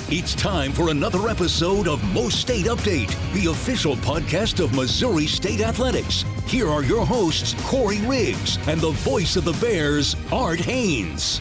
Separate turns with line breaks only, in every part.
It's time for another episode of MoStateUpdate, the official podcast of Missouri State Athletics. Here are your hosts, Corey Riggs, and the voice of the Bears, Art Haynes.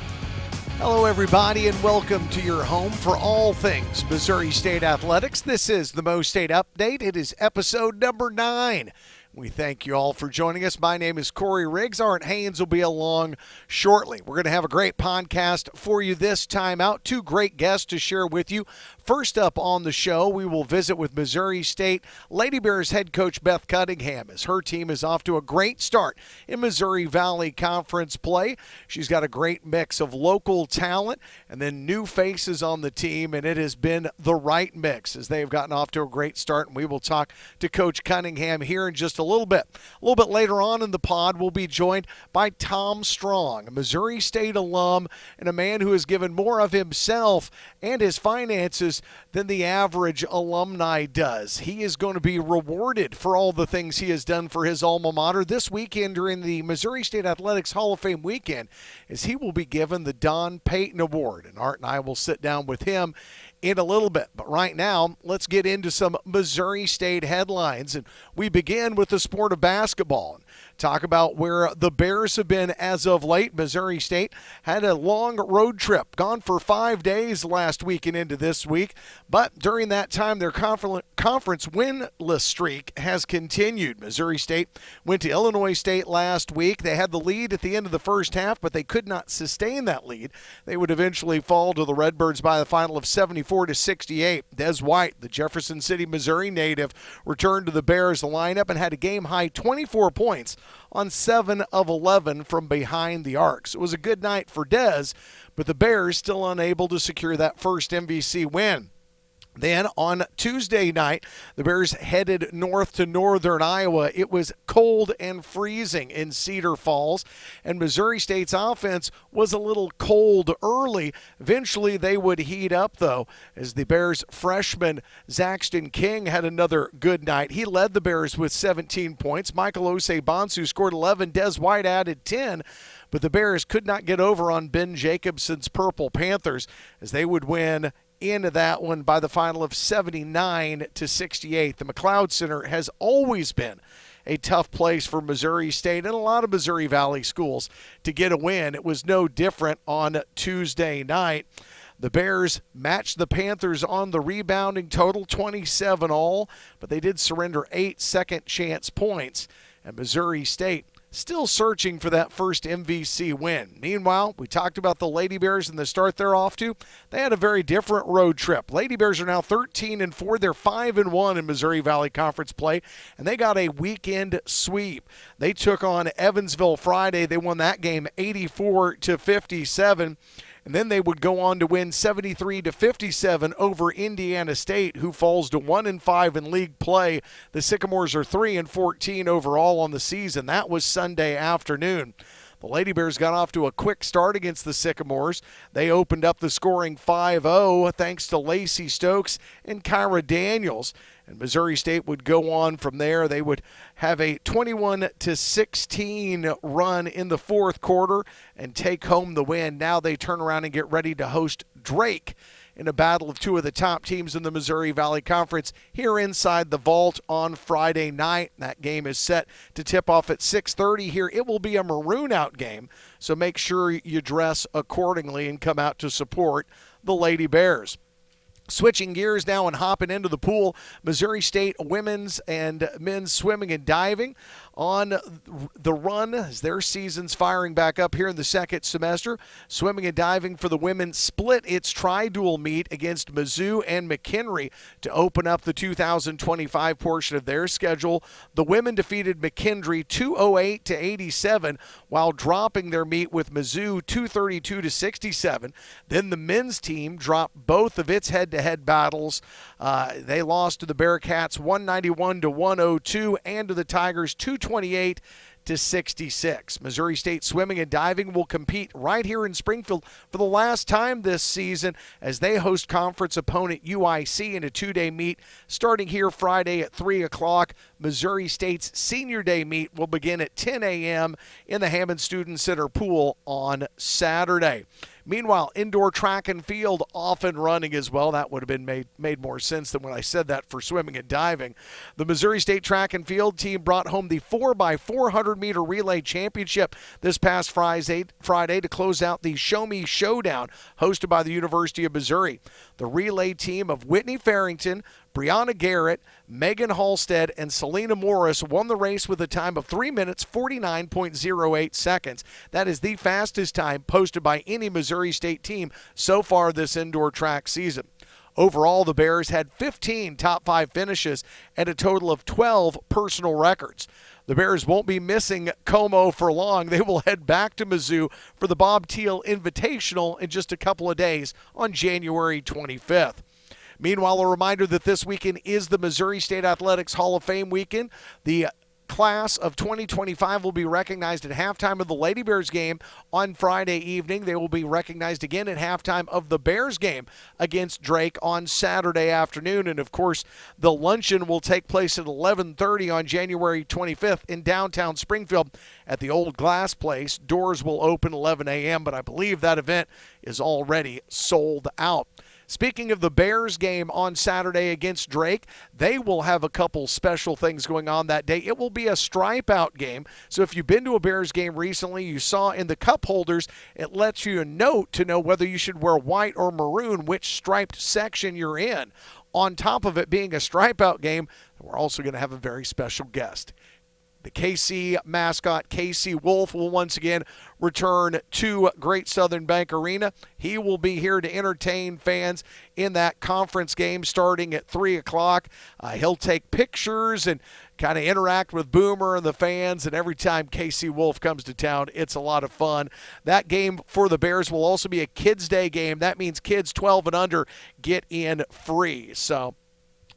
Hello, everybody, and welcome to your home for all things Missouri State Athletics. This is the MoStateUpdate. It is episode number 9. We thank you all for joining us. My name is Corey Riggs. Art Haynes will be along shortly. We're going to have a great podcast for you this time out. 2 great guests to share with you. First up on the show, we will visit with Missouri State Lady Bears head coach Beth Cunningham as her team is off to a great start in Missouri Valley Conference play. She's got a great mix of local talent and then new faces on the team, and it has been the right mix as they've gotten off to a great start. And we will talk to Coach Cunningham here in just a little bit. A little bit later on in the pod, we'll be joined by Tom Strong, a Missouri State alum and a man who has given more of himself and his finances than the average alumni does. He is going to be rewarded for all the things he has done for his alma mater this weekend during the Missouri State Athletics Hall of Fame weekend, as he will be given the Don Payton Award. And Art and I will sit down with him in a little bit. But right now, let's get into some Missouri State headlines. And we begin with the sport of basketball. Talk about where the Bears have been as of late. Missouri State had a long road trip, gone for 5 days last week and into this week. But during that time, their conference winless streak has continued. Missouri State went to Illinois State last week. They had the lead at the end of the first half, but they could not sustain that lead. They would eventually fall to the Redbirds by the final of 74-68. Des White, the Jefferson City, Missouri native, returned to the Bears lineup and had a game-high 24 points on 7 of 11 from behind the arcs. It was a good night for Des, but the Bears still unable to secure that first MVC win. Then on Tuesday night, the Bears headed north to northern Iowa. It was cold and freezing in Cedar Falls, and Missouri State's offense was a little cold early. Eventually, they would heat up, though, as the Bears freshman Zaxton King had another good night. He led the Bears with 17 points. Michael Osei-Bonsu scored 11. Des White added 10. But the Bears could not get over on Ben Jacobson's Purple Panthers as they would win into that one by the final of 79-68. The McLeod Center has always been a tough place for Missouri State and a lot of Missouri Valley schools to get a win. It was no different on Tuesday night. The Bears matched the Panthers on the rebounding total, 27 all, but they did surrender 8 second chance points. And Missouri State still searching for that first MVC win. Meanwhile, we talked about the Lady Bears and the start they're off to. They had a very different road trip. Lady Bears are now 13-4. They're 5-1 in Missouri Valley Conference play, and they got a weekend sweep. They took on Evansville Friday. They won that game 84-57. And then they would go on to win 73-57 over Indiana State, who falls to 1-5 in league play. The Sycamores are 3-14 overall on the season. That was Sunday afternoon. The Lady Bears got off to a quick start against the Sycamores. They opened up the scoring 5-0 thanks to Lacey Stokes and Kyra Daniels. And Missouri State would go on from there. They would have a 21-16 run in the fourth quarter and take home the win. Now they turn around and get ready to host Drake in a battle of 2 of the top teams in the Missouri Valley Conference here inside the Vault on Friday night. That game is set to tip off at 6:30 here. It will be a maroon out game, so make sure you dress accordingly and come out to support the Lady Bears. Switching gears now and hopping into the pool, Missouri State women's and men's swimming and diving on the run as their season's firing back up here in the second semester. Swimming and diving for the women split its tri-dual meet against Mizzou and McHenry to open up the 2025 portion of their schedule. The women defeated McHenry 208-87 while dropping their meet with Mizzou 232-67. Then the men's team dropped both of its head-to-head battles. They lost to the Bearcats 191-102 and to the Tigers 228-66. Missouri State swimming and diving will compete right here in Springfield for the last time this season as they host conference opponent UIC in a 2-day meet starting here Friday at 3 o'clock. Missouri State's senior day meet will begin at 10 a.m. in the Hammond Student Center pool on Saturday. Meanwhile, indoor track and field off and running as well. That would have been made more sense than when I said that for swimming and diving. The Missouri State track and field team brought home the 4x400 meter relay championship this past Friday to close out the Show Me Showdown hosted by the University of Missouri. The relay team of Whitney Farrington, Brianna Garrett, Megan Halstead, and Selena Morris won the race with a time of 3 minutes 49.08 seconds. That is the fastest time posted by any Missouri State team so far this indoor track season. Overall, the Bears had 15 top 5 finishes and a total of 12 personal records. The Bears won't be missing Como for long. They will head back to Mizzou for the Bob Thiel Invitational in just a couple of days on January 25th. Meanwhile, a reminder that this weekend is the Missouri State Athletics Hall of Fame weekend. The class of 2025 will be recognized at halftime of the Lady Bears game on Friday evening. They will be recognized again at halftime of the Bears game against Drake on Saturday afternoon. And, of course, the luncheon will take place at 11:30 on January 25th in downtown Springfield at the Old Glass Place. Doors will open 11 a.m., but I believe that event is already sold out. Speaking of the Bears game on Saturday against Drake, they will have a couple special things going on that day. It will be a stripe-out game. So if you've been to a Bears game recently, you saw in the cup holders, it lets you a note to know whether you should wear white or maroon, which striped section you're in. On top of it being a stripe-out game, we're also going to have a very special guest. The KC mascot, KC Wolf, will once again return to Great Southern Bank Arena. He will be here to entertain fans in that conference game starting at 3 o'clock. He'll take pictures and kind of interact with Boomer and the fans, and every time KC Wolf comes to town, it's a lot of fun. That game for the Bears will also be a Kids Day game. That means kids 12 and under get in free. So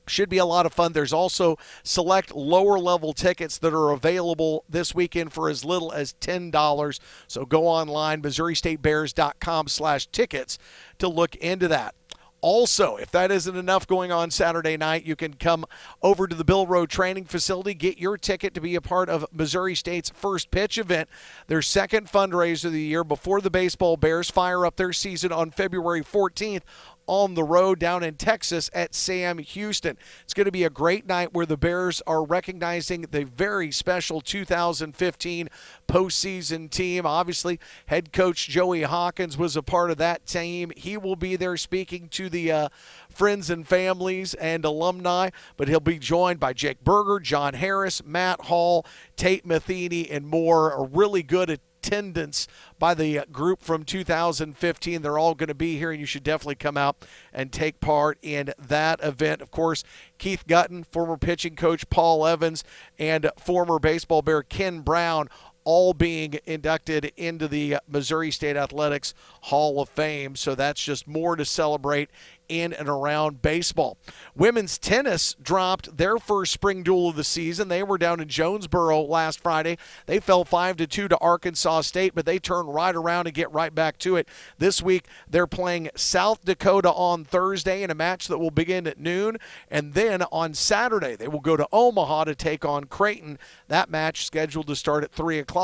should be a lot of fun. There's also select lower-level tickets that are available this weekend for as little as $10. So go online, MissouriStateBears.com/tickets to look into that. Also, if that isn't enough going on Saturday night, you can come over to the Bill Rowe Training Facility, get your ticket to be a part of Missouri State's First Pitch event, their second fundraiser of the year before the baseball Bears fire up their season on February 14th on the road down in Texas at Sam Houston. It's going to be a great night where the Bears are recognizing the very special 2015 postseason team. Obviously, head coach Joey Hawkins was a part of that team. He will be there speaking to the friends and families and alumni, but he'll be joined by Jake Berger, John Harris, Matt Hall, Tate Matheny, and more. A really good attendance by the group from 2015. They're all going to be here, and you should definitely come out and take part in that event. Of course, Keith Gutton, former pitching coach Paul Evans, and former baseball Bear Ken Brown all being inducted into the Missouri State Athletics Hall of Fame. So that's just more to celebrate in and around baseball. Women's tennis dropped their first spring duel of the season. They were down in Jonesboro last Friday. They fell 5-2 to Arkansas State, but they turned right around and get right back to it. This week, they're playing South Dakota on Thursday in a match that will begin at noon. And then on Saturday, they will go to Omaha to take on Creighton. That match scheduled to start at 3 o'clock.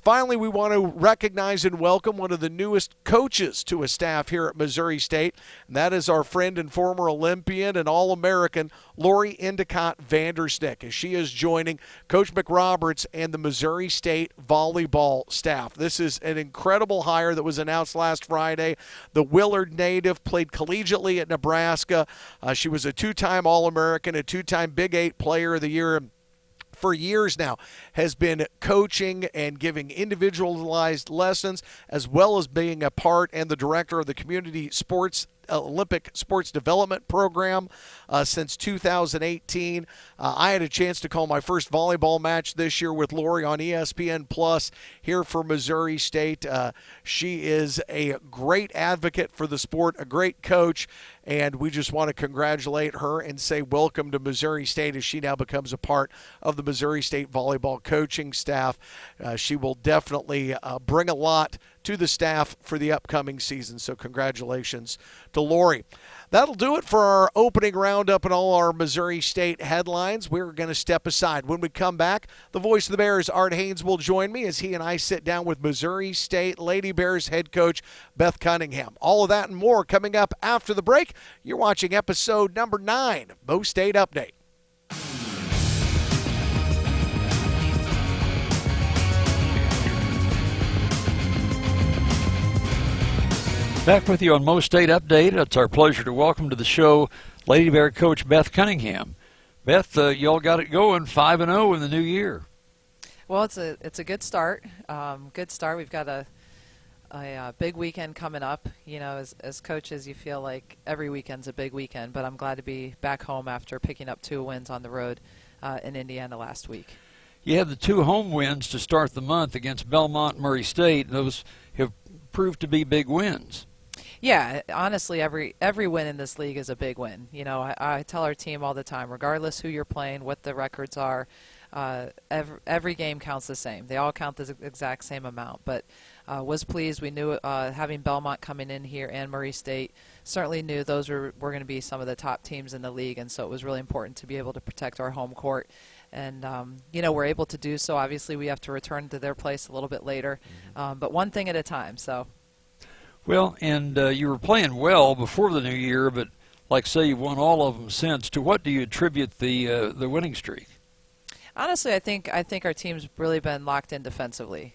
Finally, we want to recognize and welcome one of the newest coaches to a staff here at Missouri State, and that is our friend and former Olympian and All-American Lori Endicott Vandersnick, as she is joining Coach McRoberts and the Missouri State volleyball staff. This is an incredible hire that was announced last Friday. The Willard native played collegiately at Nebraska. She was a two-time All-American, a two-time Big 8 Player of the Year, for years now, has been coaching and giving individualized lessons, as well as being a part and the director of the community sports Olympic Sports Development Program since 2018. I had a chance to call my first volleyball match this year with Lori on ESPN Plus here for Missouri State. She is a great advocate for the sport, a great coach, and we just want to congratulate her and say welcome to Missouri State as she now becomes a part of the Missouri State volleyball coaching staff. She will definitely bring a lot to the staff for the upcoming season. So congratulations to Lori. That'll do it for our opening roundup and all our Missouri State headlines. We're going to step aside. When we come back, the voice of the Bears, Art Haynes, will join me as he and I sit down with Missouri State Lady Bears head coach Beth Cunningham. All of that and more coming up after the break. You're watching episode number 9 of Mo State Update.
Back with you on Mo State Update. It's our pleasure to welcome to the show Lady Bear coach Beth Cunningham. Beth, y'all got it going 5-0 in the new year.
Well, it's a good start. Good start. We've got a big weekend coming up. You know, as coaches, you feel like every weekend's a big weekend, but I'm glad to be back home after picking up 2 wins on the road in Indiana last week.
You had the 2 home wins to start the month against Belmont and Murray State. Those have proved to be big wins.
Yeah, honestly, every win in this league is a big win. You know, I tell our team all the time, regardless who you're playing, what the records are, every game counts the same. They all count the exact same amount. But was pleased. We knew having Belmont coming in here and Murray State, certainly knew those were going to be some of the top teams in the league, and so it was really important to be able to protect our home court. And, you know, we're able to do so. Obviously, we have to return to their place a little bit later, but one thing at a time. So.
Well, and you were playing well before the new year, but like say you've won all of them since. To what do you attribute the winning streak?
Honestly, I think our team's really been locked in defensively.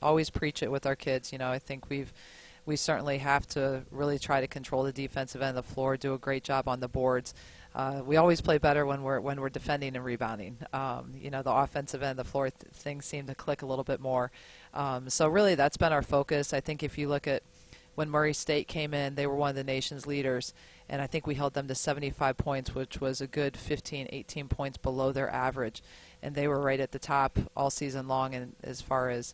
Always preach it with our kids. You know, I think we certainly have to really try to control the defensive end of the floor, do a great job on the boards. We always play better when we're defending and rebounding. You know, the offensive end of the floor, things seem to click a little bit more. So really, that's been our focus. I think if you look at when Murray State came in, they were one of the nation's leaders, and I think we held them to 75 points, which was a good 15, 18 points below their average. And they were right at the top all season long and as far as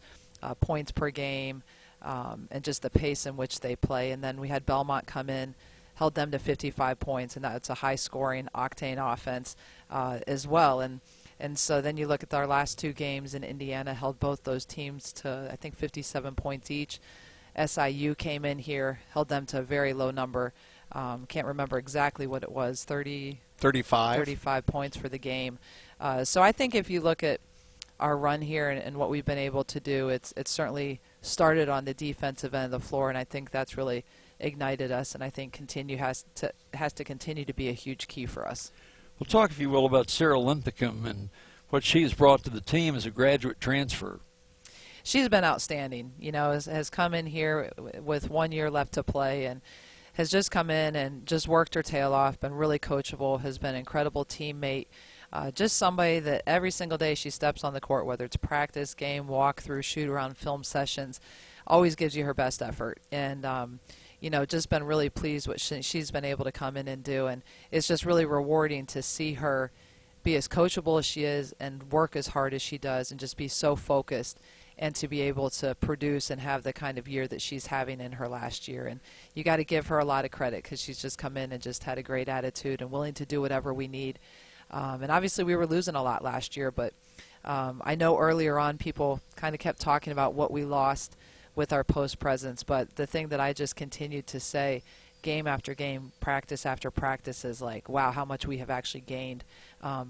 points per game and just the pace in which they play. And then we had Belmont come in, held them to 55 points, and that's a high-scoring, octane offense as well. And so then you look at our last 2 games in Indiana, held both those teams to, I think, 57 points each. SIU came in here, held them to a very low number. Can't remember exactly what it was, 35 points for the game. So I think if you look at our run here and what we've been able to do, it's certainly started on the defensive end of the floor, and I think that's really ignited us, and I think has to continue to be a huge key for us.
Well, talk, if you will, about Sarah Linthicum and what she's brought to the team as a graduate transfer.
She's been outstanding. You know, has come in here with 1 year left to play and has just come in and just worked her tail off, been really coachable, has been an incredible teammate, just somebody that every single day she steps on the court, whether it's practice, game, walk-through, shoot-around, film sessions, always gives you her best effort. And, you know, just been really pleased what she's been able to come in and do. And it's just really rewarding to see her be as coachable as she is and work as hard as she does and just be so focused and to be able to produce and have the kind of year that she's having in her last year. And you got to give her a lot of credit because she's just come in and just had a great attitude and willing to do whatever we need. And obviously we were losing a lot last year, but I know earlier on people kind of kept talking about what we lost with our post presence, but the thing that I just continued to say game after game, practice after practice is like, wow, how much we have actually gained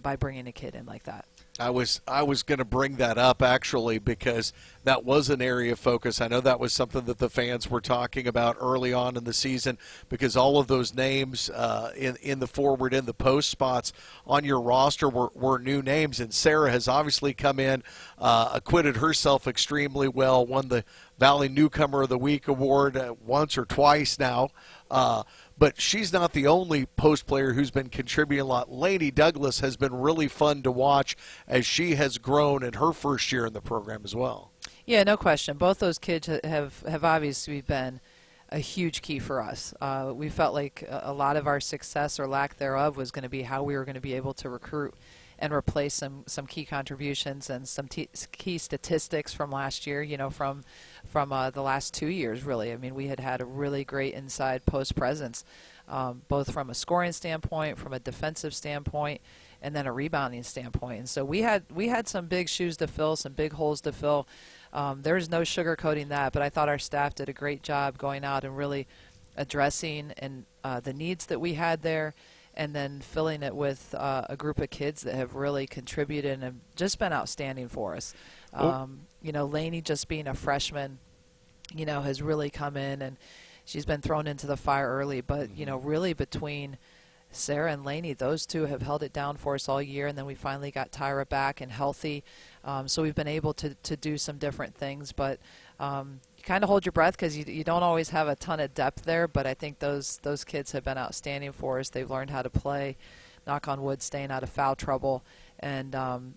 by bringing a kid in like that.
I was going to bring that up, actually, because that was an area of focus. I know that was something that the fans were talking about early on in the season because all of those names in the forward and the post spots on your roster were new names, and Sarah has obviously come in, acquitted herself extremely well, won the Valley Newcomer of the Week award once or twice now. But she's not the only post player who's been contributing a lot. Lainey Douglas has been really fun to watch as she has grown in her first year in the program as well.
Yeah, no question. Both those kids have obviously been a huge key for us. We felt like a lot of our success or lack thereof was going to be how we were going to be able to recruit and replace some key contributions and some key statistics from last year, you know, from the last 2 years, really. I mean, we had a really great inside post presence, both from a scoring standpoint, from a defensive standpoint, and then a rebounding standpoint. And so we had some big shoes to fill, some big holes to fill. There's no sugarcoating that, but I thought our staff did a great job going out and really addressing the needs that we had there, and then filling it with a group of kids that have really contributed and have just been outstanding for us. Lainey, just being a freshman, has really come in, and she's been thrown into the fire early. But, really between Sarah and Lainey, those two have held it down for us all year, and then we finally got Tyra back and healthy. So we've been able to do some different things. But you kind of hold your breath because you don't always have a ton of depth there. But I think those kids have been outstanding for us. They've learned how to play, knock on wood, staying out of foul trouble, and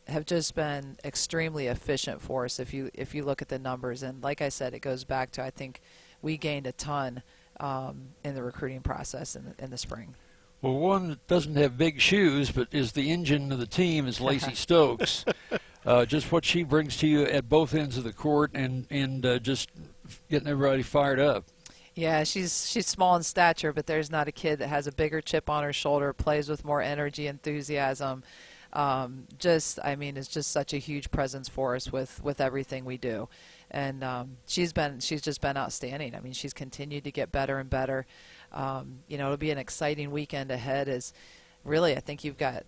have just been extremely efficient for us if you look at the numbers. And like I said, it goes back to, I think we gained a ton in the recruiting process in the spring.
Well, one that doesn't have big shoes but is the engine of the team is Lacey Stokes. Just what she brings to you at both ends of the court and just getting everybody fired up.
Yeah, she's small in stature, but there's not a kid that has a bigger chip on her shoulder, plays with more energy, enthusiasm. It's just such a huge presence for us with everything we do. And she's just been outstanding. I mean, she's continued to get better and better. It'll be an exciting weekend ahead. As really, I think you've got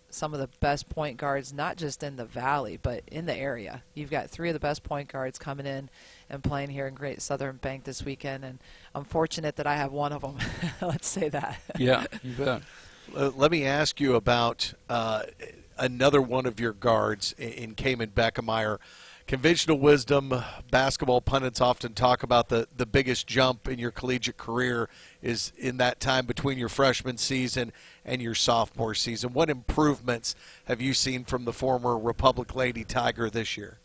some of the best point guards, not just in the Valley, but in the area. You've got three of the best point guards coming in and playing here in Great Southern Bank this weekend, and I'm fortunate that I have one of them. Let's say that.
Yeah, you bet.
Let me ask you about another one of your guards in Cayman Beckemeyer. Conventional wisdom, basketball pundits often talk about the biggest jump in your collegiate career is in that time between your freshman season and your sophomore season. What improvements have you seen from the former Republic Lady Tiger this year?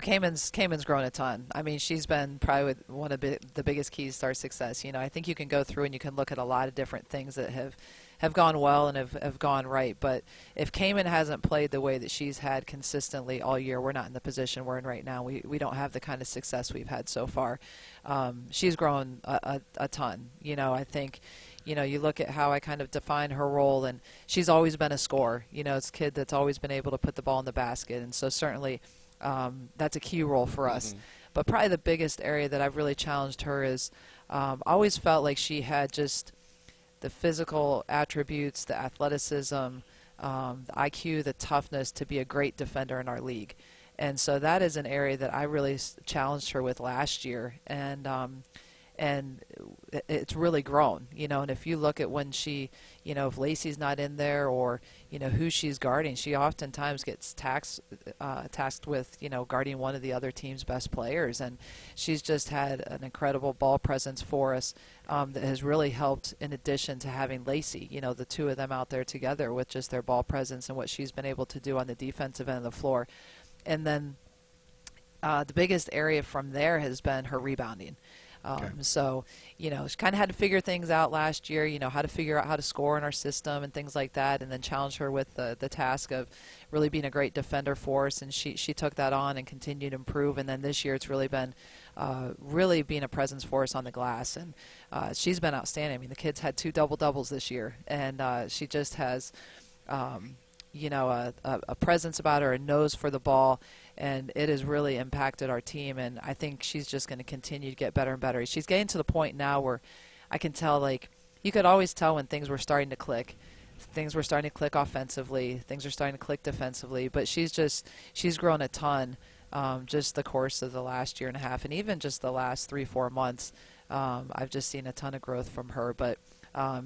Cayman's grown a ton. I mean, she's been probably one of the biggest keys to our success. I think you can go through and you can look at a lot of different things that have gone well and have gone right. But if Cayman hasn't played the way that she's had consistently all year, we're not in the position we're in right now. We don't have the kind of success we've had so far. She's grown a ton. I think, you look at how I kind of define her role, and she's always been a scorer. It's a kid that's always been able to put the ball in the basket. And so certainly that's a key role for us. But probably the biggest area that I've really challenged her is I always felt like she had just the physical attributes, the athleticism, the IQ, the toughness to be a great defender in our league. And so that is an area that I really challenged her with last year. And it's really grown, and if you look at when she, if Lacey's not in there or, who she's guarding, she oftentimes gets tasked with, guarding one of the other team's best players. And she's just had an incredible ball presence for us that has really helped, in addition to having Lacey, the two of them out there together with just their ball presence and what she's been able to do on the defensive end of the floor. And then the biggest area from there has been her rebounding. So, she kind of had to figure things out last year, how to figure out how to score in our system and things like that, and then challenge her with the task of really being a great defender for us. And she took that on and continued to improve. And then this year it's really been really being a presence for us on the glass. And she's been outstanding. I mean, the kids had 2 double-doubles this year, and she just has a presence about her, a nose for the ball, and it has really impacted our team. And I think she's just going to continue to get better and better. She's getting to the point now where I can tell, you could always tell when things were starting to click. Things were starting to click offensively. Things are starting to click defensively. But she's grown a ton just the course of the last year and a half, and even just the last 3-4 months. I've just seen a ton of growth from her. But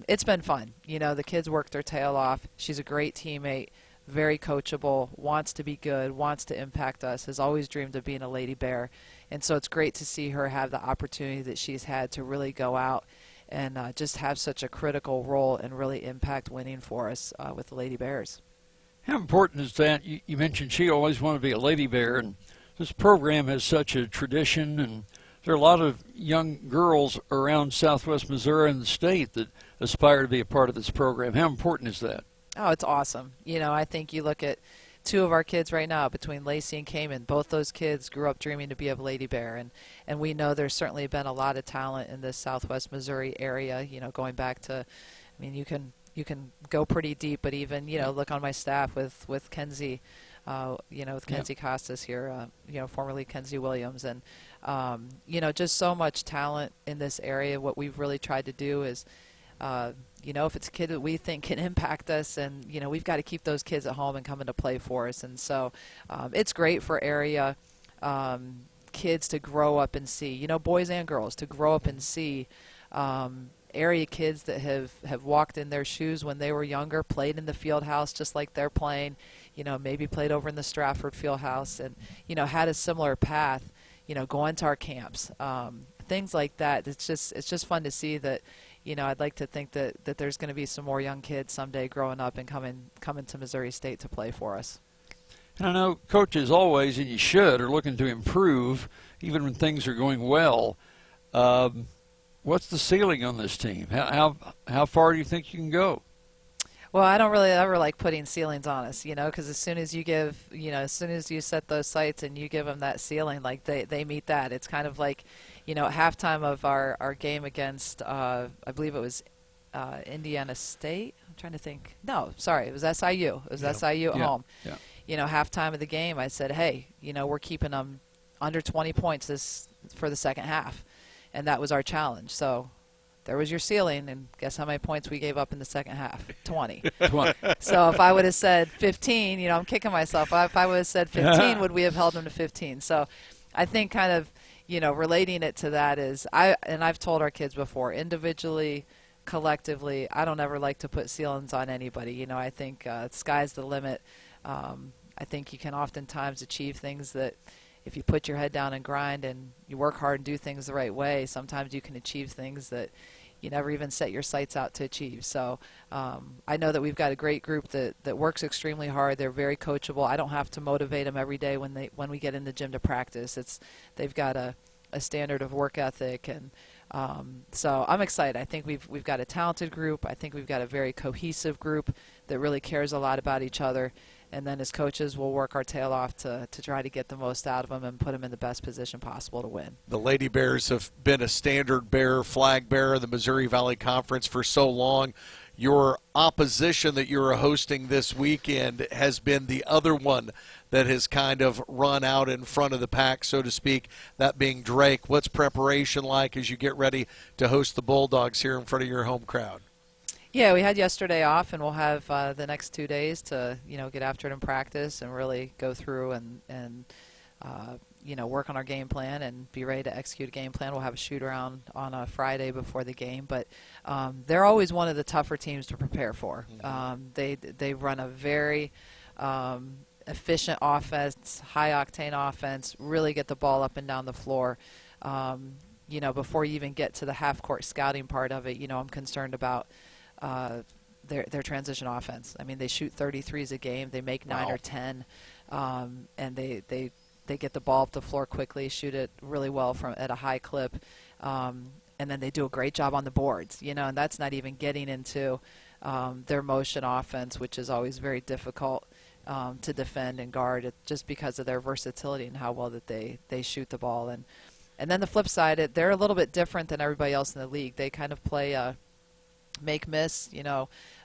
it's been fun. The kids worked their tail off. She's a great teammate, very coachable, wants to be good, wants to impact us, has always dreamed of being a Lady Bear. And so it's great to see her have the opportunity that she's had to really go out and just have such a critical role and really impact winning for us with the Lady Bears.
How important is that? You mentioned she always wanted to be a Lady Bear, and this program has such a tradition, and there are a lot of young girls around southwest Missouri and the state that aspire to be a part of this program. How important is that?
Oh, it's awesome. I think you look at 2 of our kids right now, between Lacey and Cayman, both those kids grew up dreaming to be a Lady Bear. And we know there's certainly been a lot of talent in this southwest Missouri area, going back to, you can go pretty deep, but even, look on my staff with Kenzie with Kenzie Costas here, formerly Kenzie Williams. And, just so much talent in this area. What we've really tried to do is, if it's a kid that we think can impact us, and, we've got to keep those kids at home and coming to play for us. And so it's great for area kids to grow up and see, boys and girls, to grow up and see area kids that have walked in their shoes when they were younger, played in the field house just like they're playing, maybe played over in the Stratford field house and, had a similar path, going to our camps, things like that. It's just fun to see that, I'd like to think that there's going to be some more young kids someday growing up and coming to Missouri State to play for us.
And I know coaches always, and you should, are looking to improve even when things are going well. What's the ceiling on this team? How far do you think you can go?
Well, I don't really ever like putting ceilings on us, because as soon as you set those sights and you give them that ceiling, like they meet that. It's kind of like, at halftime of our game against, I believe it was Indiana State. I'm trying to think. No, sorry, it was SIU. It was SIU at home. Yeah. Halftime of the game, I said, hey, we're keeping them under 20 points for the second half. And that was our challenge. So there was your ceiling, and guess how many points we gave up in the second half? 20.
20.
So if I would have said 15, I'm kicking myself. If I would have said 15, would we have held them to 15? So I think kind of, relating it to that is, I've told our kids before, individually, collectively, I don't ever like to put ceilings on anybody. I think sky's the limit. I think you can oftentimes achieve things that, if you put your head down and grind and you work hard and do things the right way, sometimes you can achieve things that you never even set your sights out to achieve. So I know that we've got a great group that works extremely hard. They're very coachable. I don't have to motivate them every day when we get in the gym to practice. They've got a standard of work ethic, and so I'm excited. I think we've got a talented group. I think we've got a very cohesive group that really cares a lot about each other. And then as coaches, we'll work our tail off to try to get the most out of them and put them in the best position possible to win.
The Lady Bears have been a standard bearer, flag bearer in the Missouri Valley Conference for so long. Your opposition that you're hosting this weekend has been the other one that has kind of run out in front of the pack, so to speak, that being Drake. What's preparation like as you get ready to host the Bulldogs here in front of your home crowd?
Yeah, we had yesterday off, and we'll have the next 2 days to, get after it in practice and really go through and work on our game plan and be ready to execute a game plan. We'll have a shoot-around on a Friday before the game. But they're always one of the tougher teams to prepare for. They run a very efficient offense, high-octane offense, really get the ball up and down the floor. Before you even get to the half-court scouting part of it, I'm concerned about their transition offense. I mean, they shoot 33s a game. They make 9 or 10, and they get the ball up the floor quickly, shoot it really well at a high clip, and then they do a great job on the boards. And that's not even getting into their motion offense, which is always very difficult to defend and guard, just because of their versatility and how well that they shoot the ball. And then the flip side, they're a little bit different than everybody else in the league. They kind of play make-miss,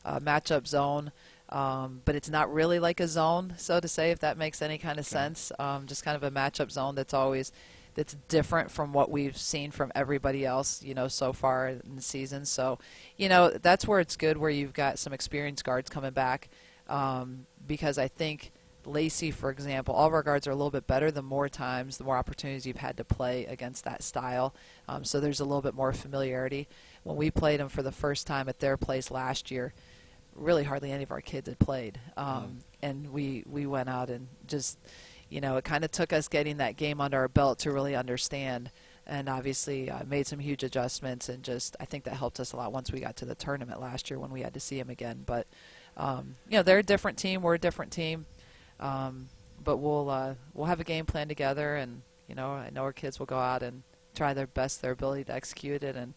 matchup zone, but it's not really like a zone, so to say, if that makes any kind of sense. Just kind of a matchup zone that's different from what we've seen from everybody else, so far in the season. So, that's where it's good, where you've got some experienced guards coming back, because I think Lacey, for example, all of our guards are a little bit better the more times, the more opportunities you've had to play against that style. So there's a little bit more familiarity. When we played them for the first time at their place last year, really hardly any of our kids had played. And we went out and just, it kind of took us getting that game under our belt to really understand. And obviously made some huge adjustments, and I think that helped us a lot once we got to the tournament last year when we had to see them again. But, they're a different team. We're a different team. But we'll have a game plan together, and I know our kids will go out and try their best, their ability to execute it, and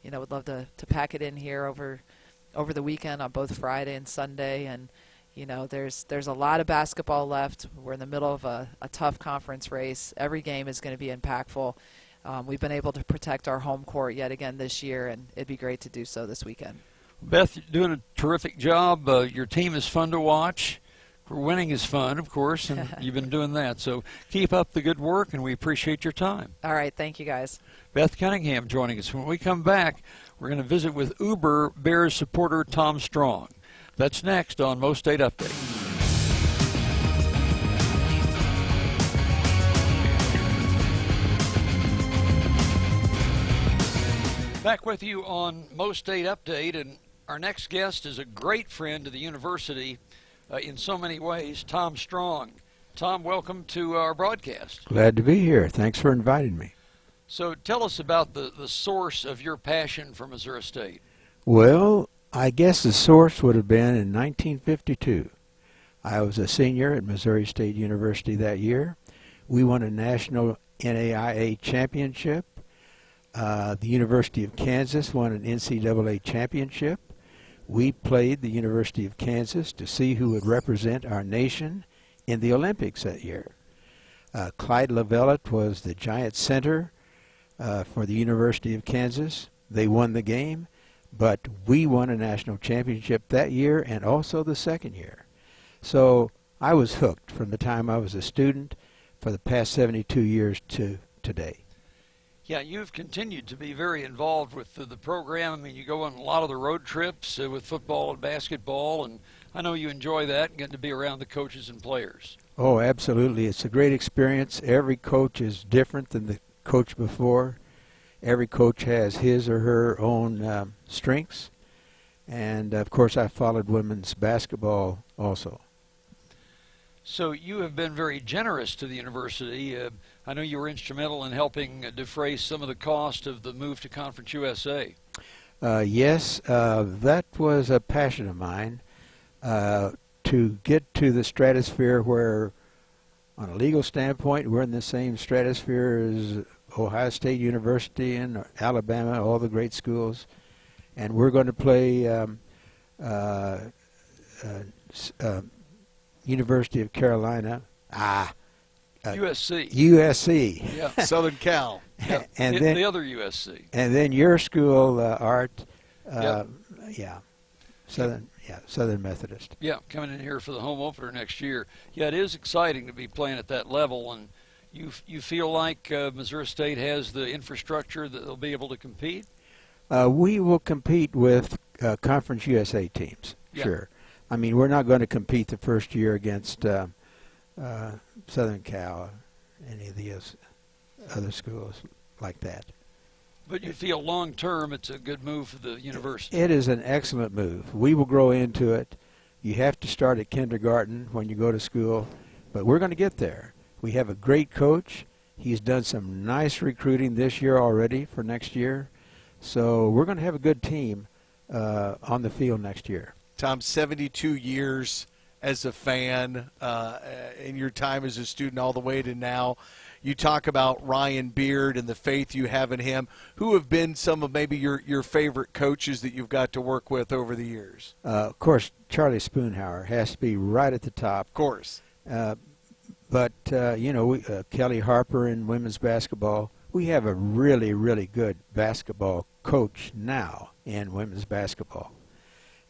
would love to pack it in here over the weekend on both Friday and Sunday. And there's a lot of basketball left. We're in the middle of a tough conference race. Every game is going to be impactful. We've been able to protect our home court yet again this year, and it'd be great to do so this weekend.
Beth, you're doing a terrific job. Your team is fun to watch. Of Winning is fun, of course, and you've been doing that. So keep up the good work, and we appreciate your time.
All right. Thank you, guys.
Beth Cunningham joining us. When we come back, we're going to visit with Uber Bears supporter Tom Strong. That's next on Mo State Update. Back with you on Mo State Update, and our next guest is a great friend to the university in so many ways, Tom Strong. Tom, welcome to our broadcast.
Glad to be here. Thanks for inviting me.
So tell us about the source of your passion for Missouri State.
Well, I guess the source would have been in 1952. I was a senior at Missouri State University that year. We won a national NAIA championship. The University of Kansas won an NCAA championship. We played the University of Kansas to see who would represent our nation in the Olympics that year. Clyde Lovellette was the giant center for the University of Kansas. They won the game, but we won a national championship that year and also the second year. So I was hooked from the time I was a student for the past 72 years to today.
Yeah, you've continued to be very involved with the program. I mean, you go on a lot of the road trips with football and basketball, and I know you enjoy that, getting to be around the coaches and players.
Oh, absolutely. It's a great experience. Every coach is different than the coach before. Every coach has his or her own strengths. And, of course, I followed women's basketball also.
So you have been very generous to the university. I know you were instrumental in helping defray some of the cost of the move to Conference USA.
Yes, that was a passion of mine, to get to the stratosphere where, on a legal standpoint, we're in the same stratosphere as Ohio State University and Alabama, all the great schools, and we're going to play University of Carolina.
USC.
USC.
Yeah.
Southern Cal.
Yeah.
And
the
then
other USC.
And then your school, Art.
Yep.
Yeah. Southern Methodist.
Yeah, coming in here for the home opener next year. Yeah, it is exciting to be playing at that level, and you feel like Missouri State has the infrastructure that they'll be able to compete?
We will compete with Conference USA teams,
Yeah.
sure. I mean, we're not going to compete the first year against Southern Cal, any of the other schools like that.
But you feel long term it's a good move for the university.
It is an excellent move. We will grow into it. You have to start at kindergarten when you go to school, but we're going to get there. We have a great coach. He's done some nice recruiting this year already for next year. So we're going to have a good team on the field next year.
Tom, 72 years as a fan, in your time as a student all the way to now. You talk about Ryan Beard and the faith you have in him. Who have been some of maybe your favorite coaches that you've got to work with over the years?
Of course, Charlie Spoonhour has to be right at the top.
Of course.
But Kelly Harper in women's basketball, we have a really, really good basketball coach now in women's basketball.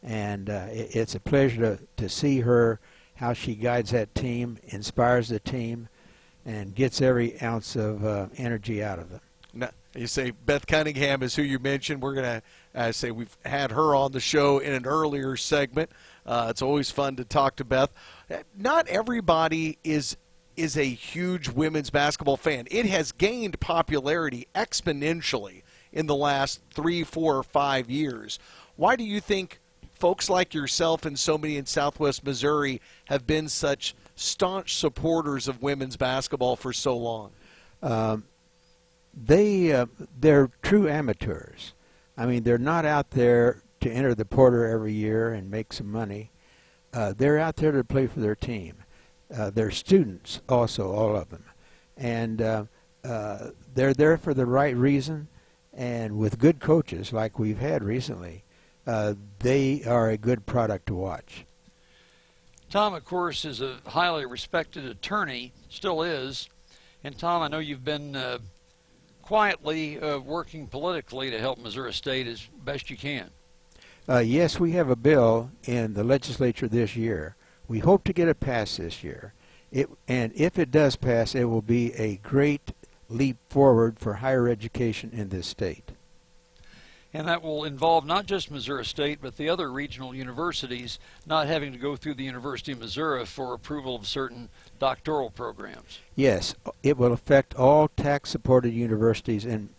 And it's a pleasure to see her, how she guides that team, inspires the team, and gets every ounce of energy out of them.
Now, you say Beth Cunningham is who you mentioned. We're going to say we've had her on the show in an earlier segment. It's always fun to talk to Beth. Not everybody is a huge women's basketball fan. It has gained popularity exponentially in the last 3, 4, or 5 years. Why do you think folks like yourself and so many in Southwest Missouri have been such staunch supporters of women's basketball for so long?
They're true amateurs. I mean, they're not out there to enter the porter every year and make some money. They're out there to play for their team. They're students also, all of them. And they're there for the right reason, and with good coaches like we've had recently, they are a good product to watch.
Tom, of course, is a highly respected attorney, still is. And Tom, I know you've been quietly working politically to help Missouri State as best you can.
Yes, we have a bill in the legislature this year. We hope to get it passed this year. And if it does pass, it will be a great leap forward for higher education in this state.
And that will involve not just Missouri State, but the other regional universities not having to go through the University of Missouri for approval of certain doctoral programs.
Yes, it will affect all tax-supported universities in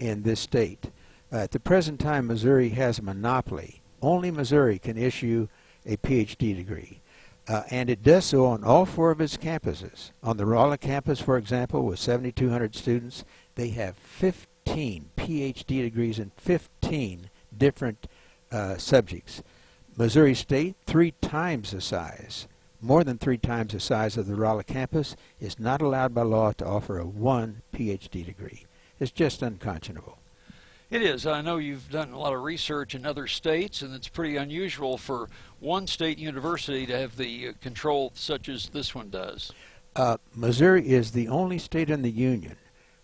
this state. At the present time, Missouri has a monopoly. Only Missouri can issue a PhD degree. And it does so on all 4 of its campuses. On the Raleigh campus, for example, with 7,200 students, they have 15 PhD degrees in 15 different subjects. Missouri State, 3 times the size, more than 3 times the size of the Raleigh campus, is not allowed by law to offer a 1 PhD degree. It's just unconscionable.
It is. I know you've done a lot of research in other states, and it's pretty unusual for one state university to have the control such as this one does.
Missouri is the only state in the Union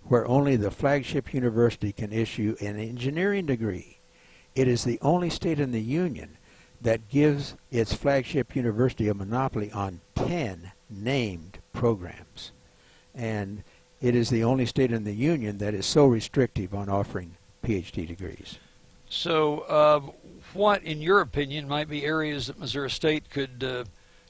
where only the flagship university can issue an engineering degree. It is the only state in the Union that gives its flagship university a monopoly on 10 named programs. And it is the only state in the Union that is so restrictive on offering PhD degrees.
So what, in your opinion, might be areas that Missouri State could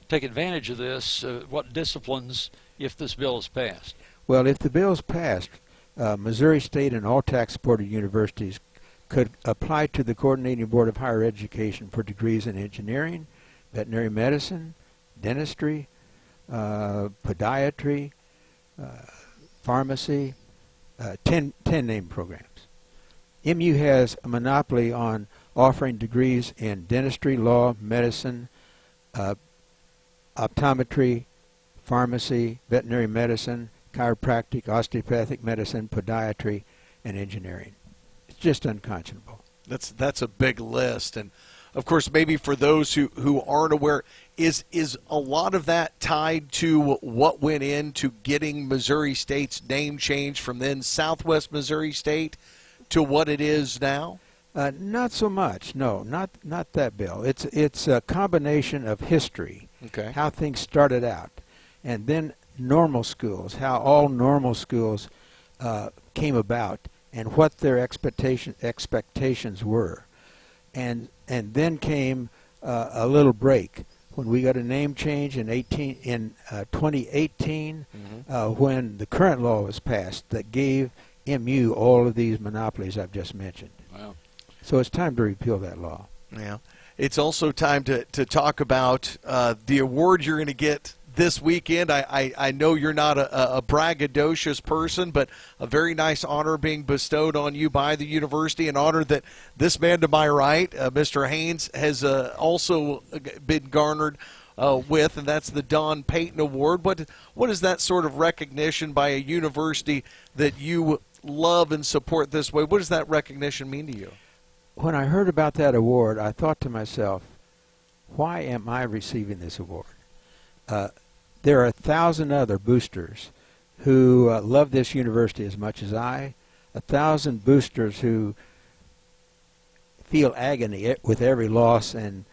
take advantage of this? What disciplines, if this bill is passed?
Well, if the bill is passed, Missouri State and all tax-supported universities could apply to the Coordinating Board of Higher Education for degrees in engineering, veterinary medicine, dentistry, podiatry, pharmacy, 10 named programs. MU has a monopoly on offering degrees in dentistry, law, medicine, optometry, pharmacy, veterinary medicine, chiropractic, osteopathic medicine, podiatry, and engineering. It's just unconscionable.
That's a big list. And of course, maybe for those who aren't aware, is a lot of that tied to what went into getting Missouri State's name changed from then Southwest Missouri State to what it is now?
Not so much. No, not that, Bill. It's a combination of history,
okay,
how things started out, and then normal schools, how all normal schools came about, and what their expectations were, and then came a little break when we got a name change in 2018, when the current law was passed that gave MU all of these monopolies I've just mentioned.
Wow.
So it's time to repeal that law.
Yeah. It's also time to talk about the award you're going to get this weekend. I know you're not a braggadocious person, but a very nice honor being bestowed on you by the university, an honor that this man to my right, Mr. Haynes, has also been garnered with, and that's the Don Payton Award. What is that sort of recognition by a university that you love and support this way? What does that recognition mean to you?
When I heard about that award, I thought to myself, why am I receiving this award? There are 1,000 other boosters who love this university as much as I, 1,000 boosters who feel agony with every loss and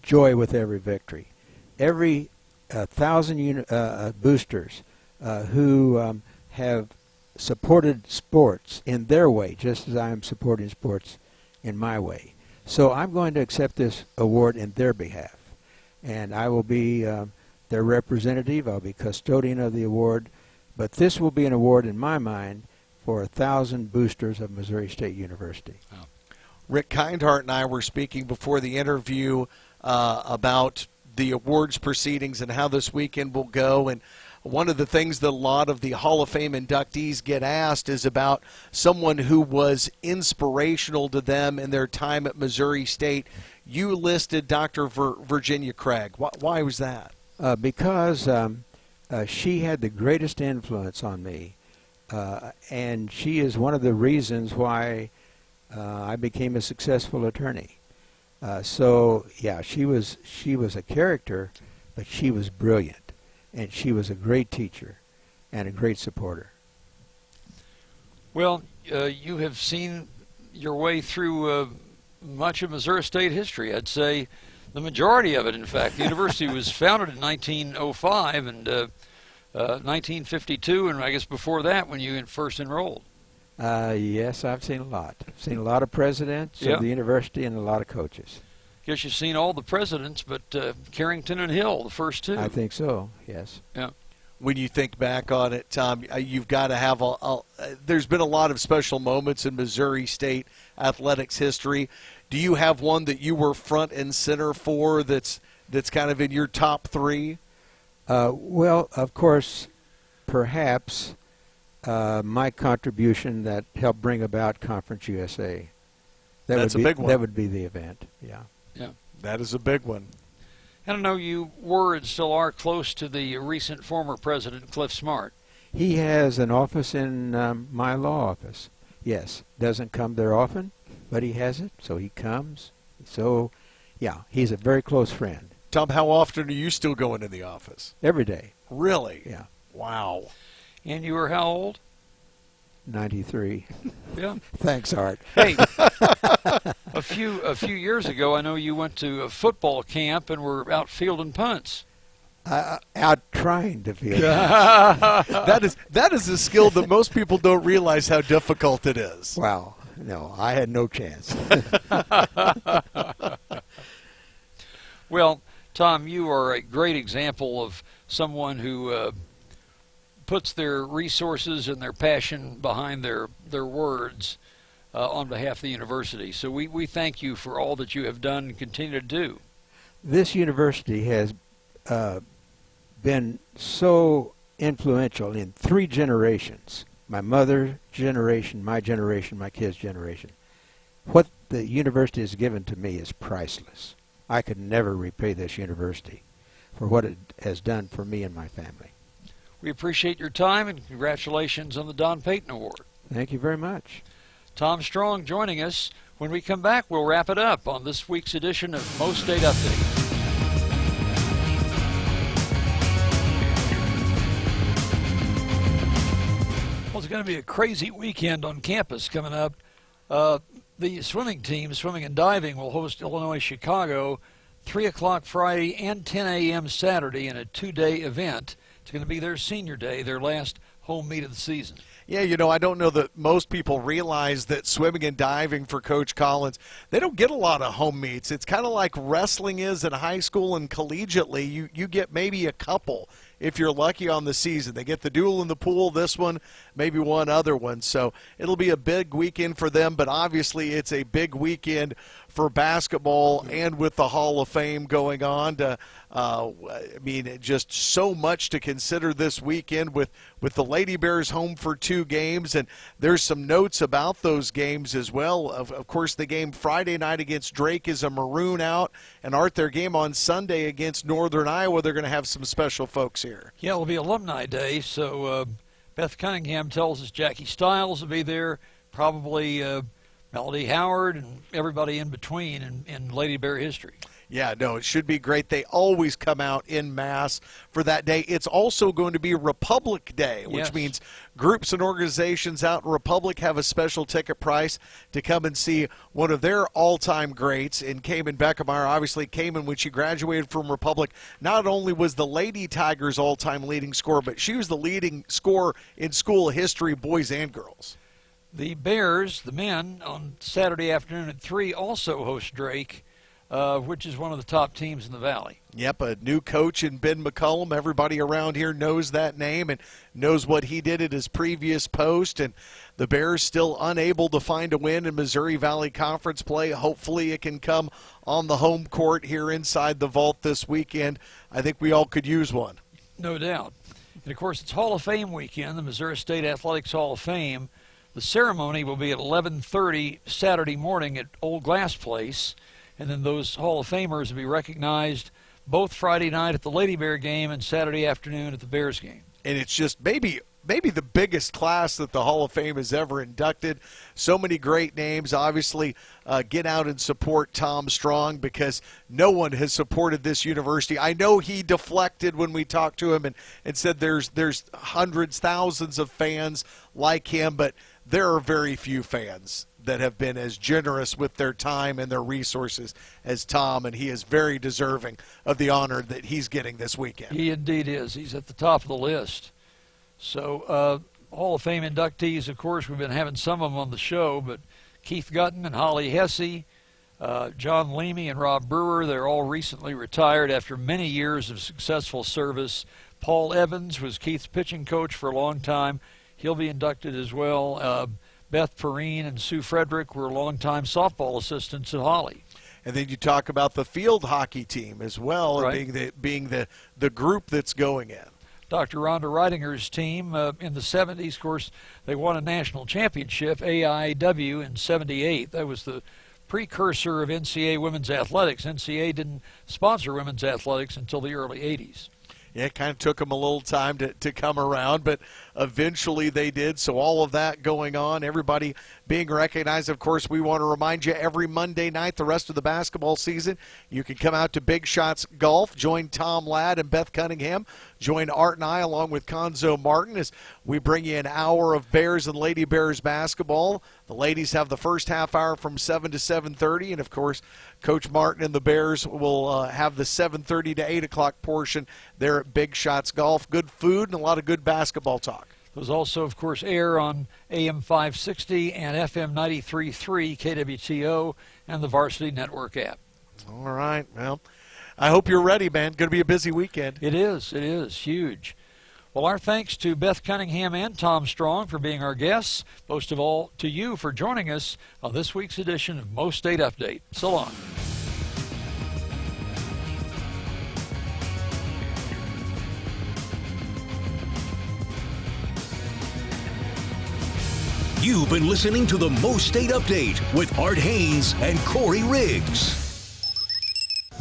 joy with every victory. Every 1,000 boosters who have supported sports in their way, just as I am supporting sports in my way. So I'm going to accept this award in their behalf. And I will be their representative. I'll be custodian of the award. But this will be an award, in my mind, for 1,000 boosters of Missouri State University.
Wow.
Rick Kindhart and I were speaking before the interview about the awards proceedings and how this weekend will go. And one of the things that a lot of the Hall of Fame inductees get asked is about someone who was inspirational to them in their time at Missouri State. You listed Dr. Virginia Craig. Why was that?
Because she had the greatest influence on me, and she is one of the reasons why I became a successful attorney. So yeah, she was a character, but she was brilliant. And she was a great teacher and a great supporter.
Well, you have seen your way through much of Missouri State history. I'd say The majority of it, in fact. The university was founded in 1905 and 1952, and I guess before that when you first enrolled.
Yes, I've seen a lot. I've seen a lot of presidents of the university and a lot of coaches.
Guess you've seen all the presidents, but Carrington and Hill, the first two.
I think so, yes.
Yeah.
When you think back on it, Tom, you've got to have there's been a lot of special moments in Missouri State athletics history. Do you have one that you were front and center for that's kind of in your top three?
Well, of course, perhaps my contribution that helped bring about Conference USA.
That's a big one.
That would be the event, yeah.
Yeah.
That is a big one.
I don't know, you were and still are close to the recent former president, Cliff Smart.
He has an office in my law office. Yes, doesn't come there often, but he has it, so he comes. So, yeah, he's a very close friend.
Tom, how often are you still going in the office?
Every day.
Really?
Yeah.
Wow.
And you were how old?
93.
Yeah.
Thanks, Art.
Hey, a few years ago, I know you went to a football camp and were out fielding punts.
Out trying to field.
That is a skill that most people don't realize how difficult it is.
Wow. No, I had no chance.
Well, Tom, you are a great example of someone who puts their resources and their passion behind their words on behalf of the university. So we thank you for all that you have done and continue to do.
This university has been so influential in 3 generations. My mother's generation, my kids' generation. What the university has given to me is priceless. I could never repay this university for what it has done for me and my family.
We appreciate your time and congratulations on the Don Payton Award.
Thank you very much.
Tom Strong joining us. When we come back, we'll wrap it up on this week's edition of MoState Update. Well, it's going to be a crazy weekend on campus coming up. The swimming team, swimming and diving, will host Illinois Chicago 3 o'clock Friday and 10 a.m. Saturday in a 2-day event. It's going to be their senior day, their last home meet of the season.
Yeah, I don't know that most people realize that swimming and diving for Coach Collins, they don't get a lot of home meets. It's kind of like wrestling is in high school and collegiately. You get maybe a couple if you're lucky on the season. They get the duel in the pool, this one, maybe one other one. So it'll be a big weekend for them, but obviously it's a big weekend for basketball and with the Hall of Fame going on. Just so much to consider this weekend with the Lady Bears home for 2 games, and there's some notes about those games as well. Of course, the game Friday night against Drake is a Maroon out, and Art, their game on Sunday against Northern Iowa, they're going to have some special folks here.
Yeah, it'll be Alumni Day, so Beth Cunningham tells us Jackie Stiles will be there, probably Melody Howard, and everybody in between in Lady Bear history.
Yeah, no, it should be great. They always come out in mass for that day. It's also going to be Republic Day, which means groups and organizations out in Republic have a special ticket price to come and see one of their all-time greats in Cayman Beckemeyer. Obviously, Cayman, when she graduated from Republic, not only was the Lady Tigers all-time leading scorer, but she was the leading scorer in school history, boys and girls.
The Bears, the men, on Saturday afternoon at 3 also host Drake, which is one of the top teams in the Valley.
Yep, a new coach in Ben McCullum. Everybody around here knows that name and knows what he did at his previous post. And the Bears still unable to find a win in Missouri Valley Conference play. Hopefully it can come on the home court here inside the vault this weekend. I think we all could use one.
No doubt. And, of course, it's Hall of Fame weekend, the Missouri State Athletics Hall of Fame. The ceremony will be at 11:30 Saturday morning at Old Glass Place. And then those Hall of Famers will be recognized both Friday night at the Lady Bear game and Saturday afternoon at the Bears game.
And it's just maybe the biggest class that the Hall of Fame has ever inducted. So many great names. Obviously, get out and support Tom Strong because no one has supported this university. I know he deflected when we talked to him and said there's hundreds, thousands of fans like him, but there are very few fans that have been as generous with their time and their resources as Tom, and he is very deserving of the honor that he's getting this weekend.
He indeed is. He's at the top of the list. So Hall of Fame inductees, of course, we've been having some of them on the show, but Keith Gutton and Holly Hesse, John Leamy and Rob Brewer, they're all recently retired after many years of successful service. Paul Evans was Keith's pitching coach for a long time. He'll be inducted as well. Beth Perrine and Sue Frederick were longtime softball assistants at Holly.
And then you talk about the field hockey team as well,
Right.
being the group that's going in.
Dr. Rhonda Reidinger's team in the 70s, of course, they won a national championship, AIW, in 78. That was the precursor of NCAA women's athletics. NCAA didn't sponsor women's athletics until the early 80s.
Yeah, it kind of took them a little time to come around, but eventually they did. So all of that going on, everybody being recognized. Of course, we want to remind you every Monday night, the rest of the basketball season, you can come out to Big Shots Golf, join Tom Ladd and Beth Cunningham, join Art and I along with Conzo Martin as we bring you an hour of Bears and Lady Bears basketball. The ladies have the first half hour from 7 to 7:30, and of course, Coach Martin and the Bears will have the 7:30 to 8 o'clock portion there at Big Shots Golf. Good food and a lot of good basketball talk.
Those also, of course, air on AM 560 and FM 93.3 KWTO and the Varsity Network app.
All right. Well, I hope you're ready, man. Going to be a busy weekend.
It is huge. Well, our thanks to Beth Cunningham and Tom Strong for being our guests. Most of all, to you for joining us on this week's edition of Mo State Update. So long.
You've been listening to the Mo State Update with Art Haynes and Corey Riggs.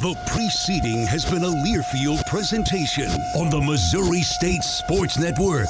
The preceding has been a Learfield presentation on the Missouri State Sports Network.